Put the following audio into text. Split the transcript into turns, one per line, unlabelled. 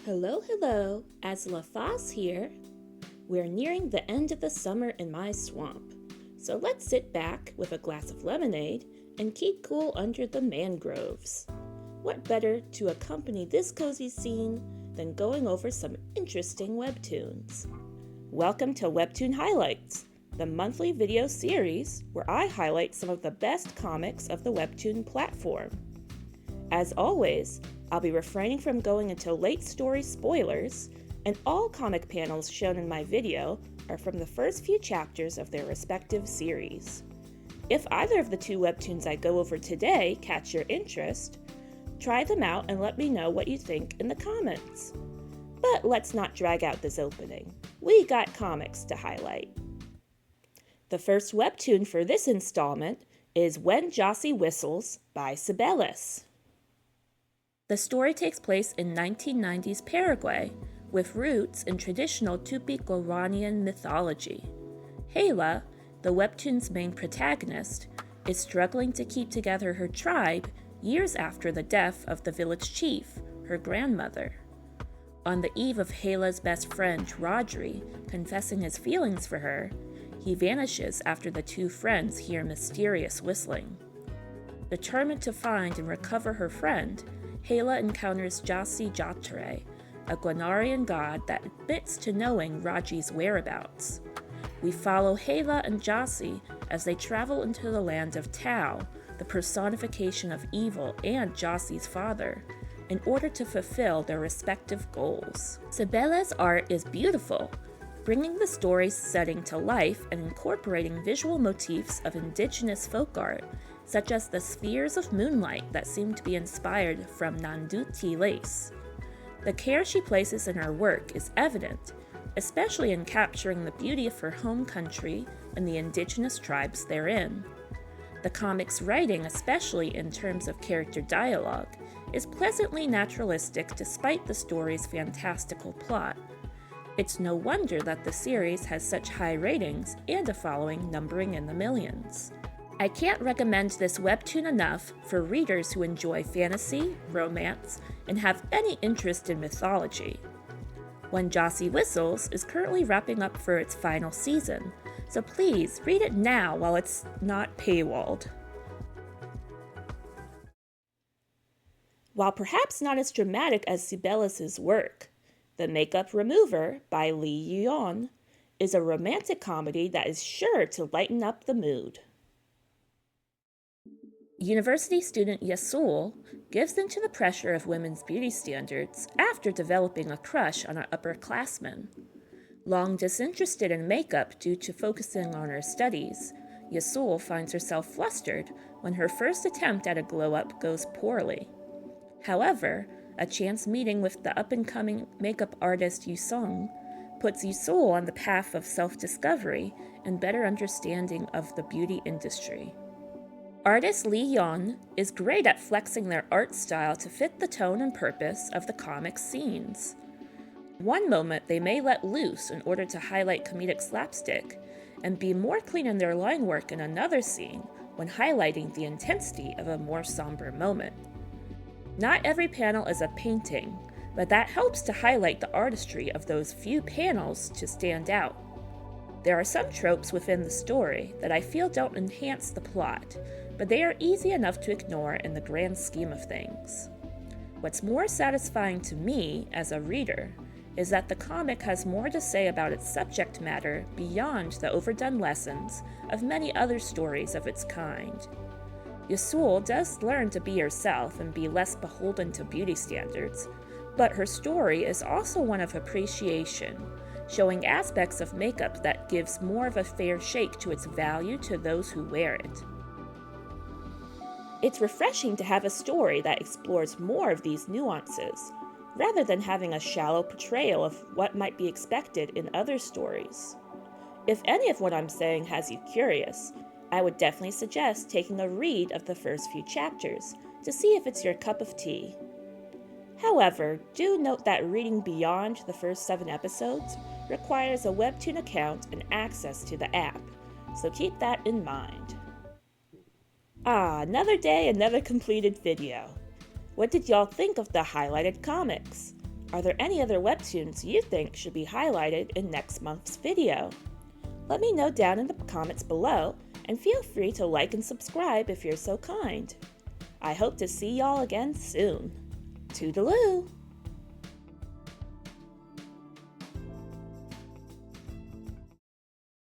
Hello, Asla Foss here. We're nearing the end of the summer in my swamp, so let's sit back with a glass of lemonade and keep cool under the mangroves. What better to accompany this cozy scene than going over some interesting webtoons? Welcome to Webtoon Highlights, the monthly video series where I highlight some of the best comics of the Webtoon platform. As always, I'll be refraining from going into late story spoilers, and all comic panels shown in my video are from the first few chapters of their respective series. If either of the two webtoons I go over today catch your interest, try them out and let me know what you think in the comments. But let's not drag out this opening. We got comics to highlight. The first webtoon for this installment is When Jasy Whistles by Cibeles. The story takes place in 1990s Paraguay, with roots in traditional Tupi-Guaranian mythology. Hela, the webtoon's main protagonist, is struggling to keep together her tribe years after the death of the village chief, her grandmother. On the eve of Hela's best friend, Rodri, confessing his feelings for her, he vanishes after the two friends hear mysterious whistling. Determined to find and recover her friend, Hela encounters Jasy Jatre, a Guanarian god that admits to knowing Raji's whereabouts. We follow Hela and Jasy as they travel into the land of Tao, the personification of evil and Jasy's father, in order to fulfill their respective goals. Cibeles' art is beautiful, bringing the story's setting to life and incorporating visual motifs of indigenous folk art, such as the spheres of moonlight that seem to be inspired from Nanduti lace. The care she places in her work is evident, especially in capturing the beauty of her home country and the indigenous tribes therein. The comic's writing, especially in terms of character dialogue, is pleasantly naturalistic despite the story's fantastical plot. It's no wonder that the series has such high ratings and a following numbering in the millions. I can't recommend this webtoon enough for readers who enjoy fantasy, romance, and have any interest in mythology. When Jasy Whistles is currently wrapping up for its final season, so please read it now while it's not paywalled. While perhaps not as dramatic as Cibeles' work, The Makeup Remover by Yeon is a romantic comedy that is sure to lighten up the mood. University student Yeon gives in to the pressure of women's beauty standards after developing a crush on an upperclassman. Long disinterested in makeup due to focusing on her studies, Yeon finds herself flustered when her first attempt at a glow-up goes poorly. However, a chance meeting with the up-and-coming makeup artist Yusung puts Yeon on the path of self-discovery and better understanding of the beauty industry. Artist Yeon is great at flexing their art style to fit the tone and purpose of the comic's scenes. One moment they may let loose in order to highlight comedic slapstick, and be more clean in their line work in another scene when highlighting the intensity of a more somber moment. Not every panel is a painting, but that helps to highlight the artistry of those few panels to stand out. There are some tropes within the story that I feel don't enhance the plot, but they are easy enough to ignore in the grand scheme of things. What's more satisfying to me as a reader is that the comic has more to say about its subject matter beyond the overdone lessons of many other stories of its kind. Yeon does learn to be herself and be less beholden to beauty standards, but her story is also one of appreciation, showing aspects of makeup that gives more of a fair shake to its value to those who wear it. It's refreshing to have a story that explores more of these nuances, rather than having a shallow portrayal of what might be expected in other stories. If any of what I'm saying has you curious, I would definitely suggest taking a read of the first few chapters to see if it's your cup of tea. However, do note that reading beyond the first 7 episodes requires a Webtoon account and access to the app, so keep that in mind. Another day, another completed video. What did y'all think of the highlighted comics? Are there any other webtoons you think should be highlighted in next month's video? Let me know down in the comments below, and feel free to like and subscribe if you're so kind. I hope to see y'all again soon. Toodaloo!